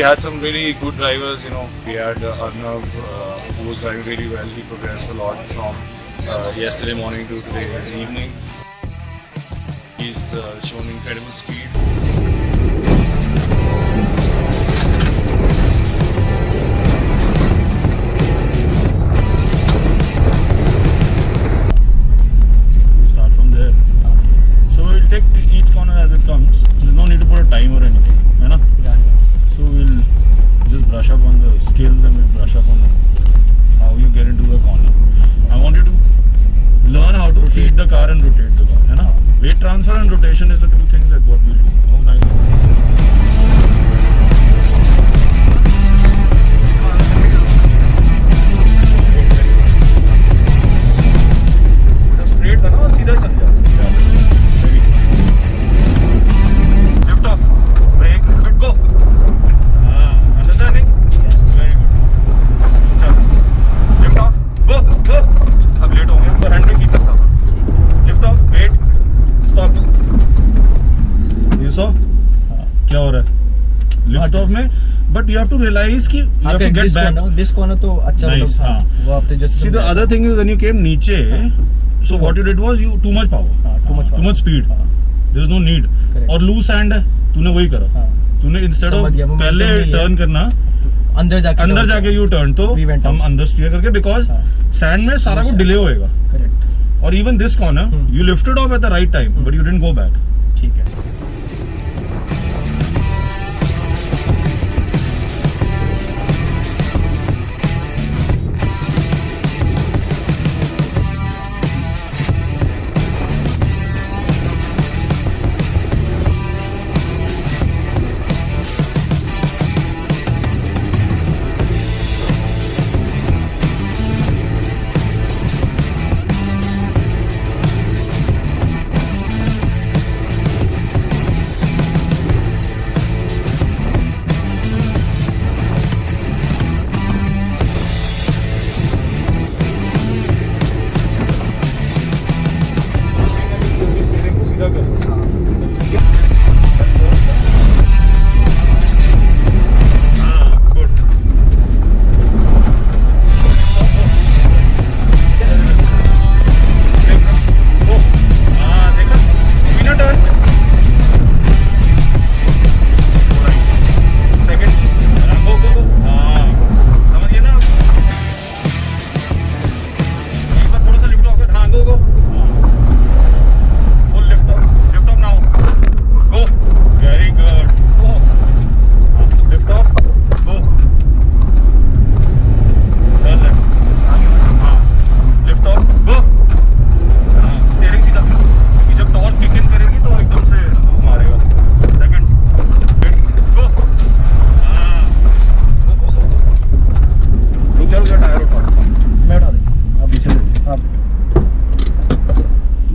had some really good drivers. We had Arnav, who was driving really well. He progressed a lot from yesterday morning to today evening. He's shown incredible speed. Take each corner as it comes. There's no need to put a time or anything, है ना? Yeah. So we'll just brush up on the skills and we'll brush up on how you get into the corner. I want you to learn how to feed the car and rotate the car, है ना? Weight transfer and rotation is the two things that what we'll do. Oh, nice. Straight था ना और सीधा चल जाता. क्या हो रहा है लिफ्ट ऑफ में but you have to realise कि you have to get back this corner तो अच्छा nice, वो आपने just see the other thing is when you came नीचे so what you did was you too much power too much speed there is no need और loose hand है तूने वही करा तूने instead of पहले टर्न करना अंदर जाके यू टर्न तो हम अंदर स्टीयर करके बिकॉज सैंड में सारा कुछ डिले होएगा और even this corner you lifted of at the right time but you didn't go back ठीक है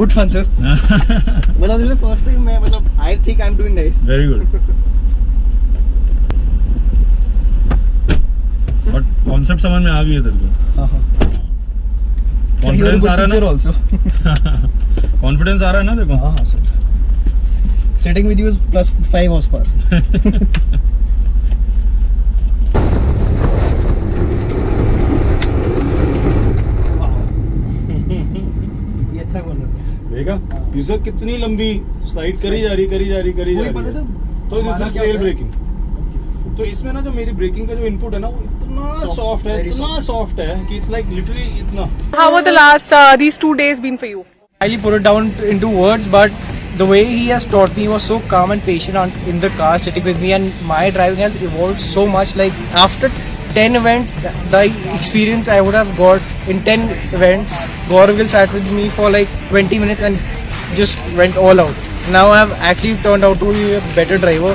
Good fun, sir. मतलब this is the first time मैं I think I'm doing nice. Very good. But concept समझ में आ गई है तेरे को. हाँ. Confidence आ रहा है ना? Also. Confidence आ रहा है ना देखो. हाँ sir. Setting with you is +5 horsepower. देखा यूजर कितनी लंबी स्लाइड करी जा रही तो दिस इज टेल ब्रेकिंग तो इसमें ना जो मेरी ब्रेकिंग का जो इनपुट है ना वो इतना सॉफ्ट है कि इट्स लाइक लिटरली इतना. How were the last these 2 days been for you? I put it down into words, but the way he has taught me was so calm and patient in the car sitting with me, and my driving has evolved so much. Like after 10 events, the experience I would have got in 10 events, Gaurav sat with me for like 20 minutes and just went all out. Now I have actually turned out to be a better driver,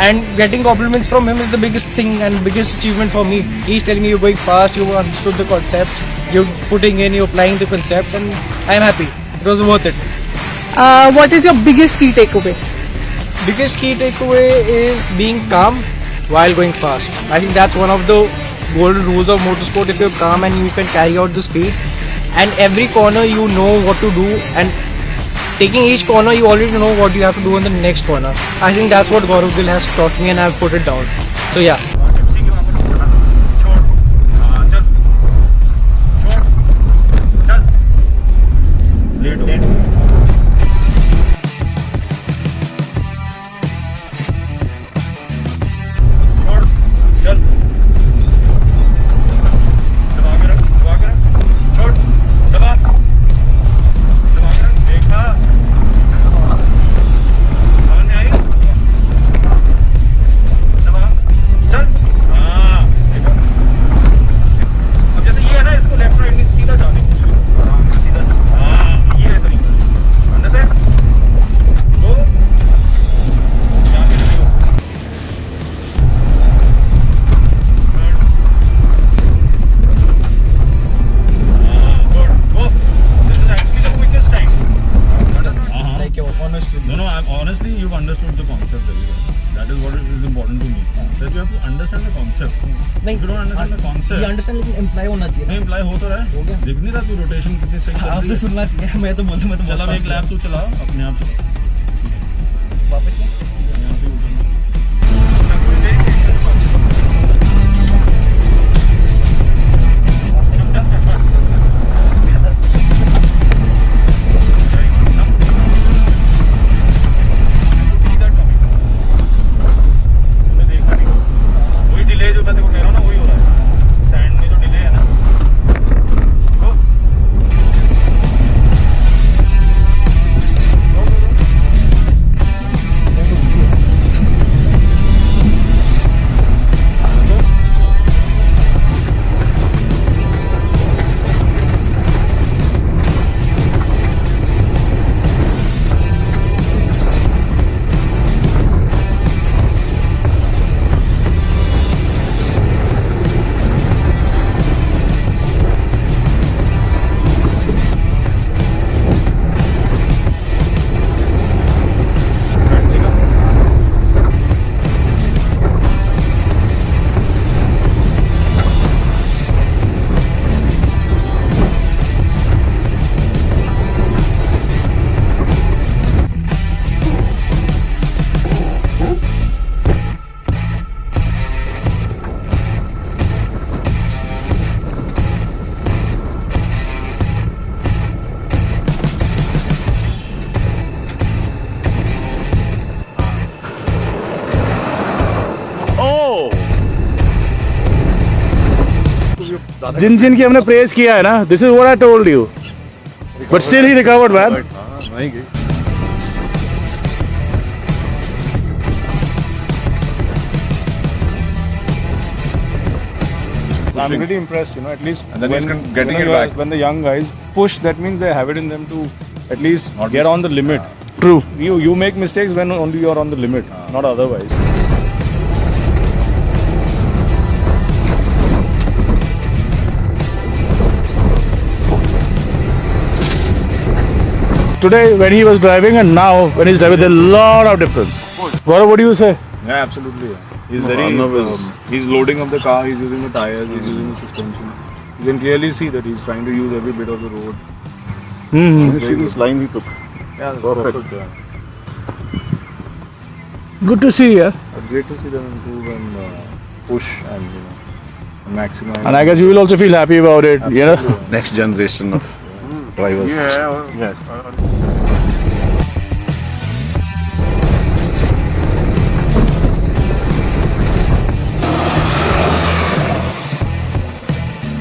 and getting compliments from him is the biggest thing and biggest achievement for me. He's telling me you're going fast, you understood the concept, you're putting in, you're applying the concept, and I'm happy. It was worth it. What is your biggest key takeaway? Biggest key takeaway is being calm while going fast. I think that's one of the golden rules of motorsport. If you're calm and you can carry out the speed, and every corner you know what to do, and taking each corner you already know what you have to do in the next corner. I think that's what Gaurav Gill has taught me, and I've put it down. So yeah. Gypsy के वहाँ पर छोड़ना, छोड़, हाँ चल, छोड़, चल, late हो, छोड़, चल, दबा के रख, छोड़, दबा के रख, देखा, समझ में आई? दबा, चल, हाँ, देखा। अब जैसे ये है ना, इसको लेफ्ट राइट नहीं, सीधा जाने की कोशिश करो, आराम से सीधा, हाँ, ये है तरीका, अंडरस्टैंड? गो, ध्यान से देखो। Good, go. This is actually the quickest time. Like honestly. No, honestly, you've understood the concept very well. That is what is important to me. That you have to understand the concept. नहीं, If you don't understand the concept, ये understand लेकिन imply होना चाहिए नहीं imply हो तो रहा है, हो गया। दिख नहीं रहा तू रोटेशन कितनी सही चल रही आपसे है। सुनना चाहिए मैं तो बोलता चल अब एक लैप तू चला, अपने आप चला। वापस में यहाँ से उठना। सीधा coming। तूने देखा नहीं, वही डिले जो मैं तेरे को कह रहा हूँ ना, वही हो रहा है। सैंड में जो डिले है ना, go। जिन जिन की हमने प्रेस किया है ना, this is what I told you, but still he recovered man. I'm really impressed, at least And then he's getting it back. when the young guys push, that means they have it in them to at least get on the limit. True. You make mistakes when only you're on the limit, not otherwise. Today when he was driving and now when he's driving, there's a lot of difference. Gaurav, what do you say? Yeah, absolutely. He's very nervous. He's loading up the car, he's using the tires, he's using the suspension. You can clearly see that he's trying to use every bit of the road. Hmm. See this line he took. Yeah, that's Perfect. yeah. Good to see you. It's great to see them improve and push and maximize. And I guess you will also feel happy about it, you know? Next generation of drivers. Yes.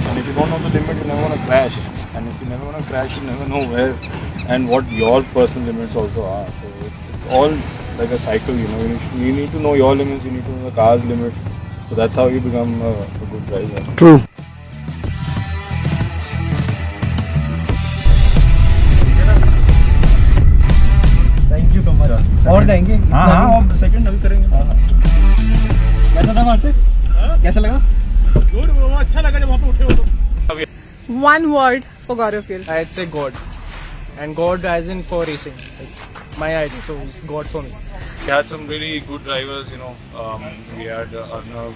And if you don't know the limit, you never want to crash. And if you never want to crash, you never know where and what your personal limits also are. So it's all like a cycle, You need to know your limits, you need to know the car's limits. So that's how you become a good driver. True. Thank you so much और जाएंगे हाँ second अभी करेंगे। कैसा था वहाँ से कैसा लगा गुड, वो अच्छा लगा जब वहाँ पे उठे हो तो। One word for Gaurav Gill. I'd say God and God as in for racing like my idol so it's God for me. We had some really good drivers, we had Arnav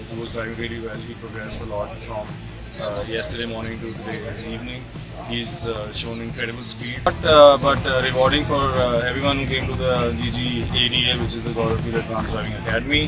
who was driving really well. He progressed a lot from yesterday morning to today evening. He's shown incredible speed. But rewarding for everyone who came to the GG ADA, which is the Gaurav Gill Advanced Driving Academy.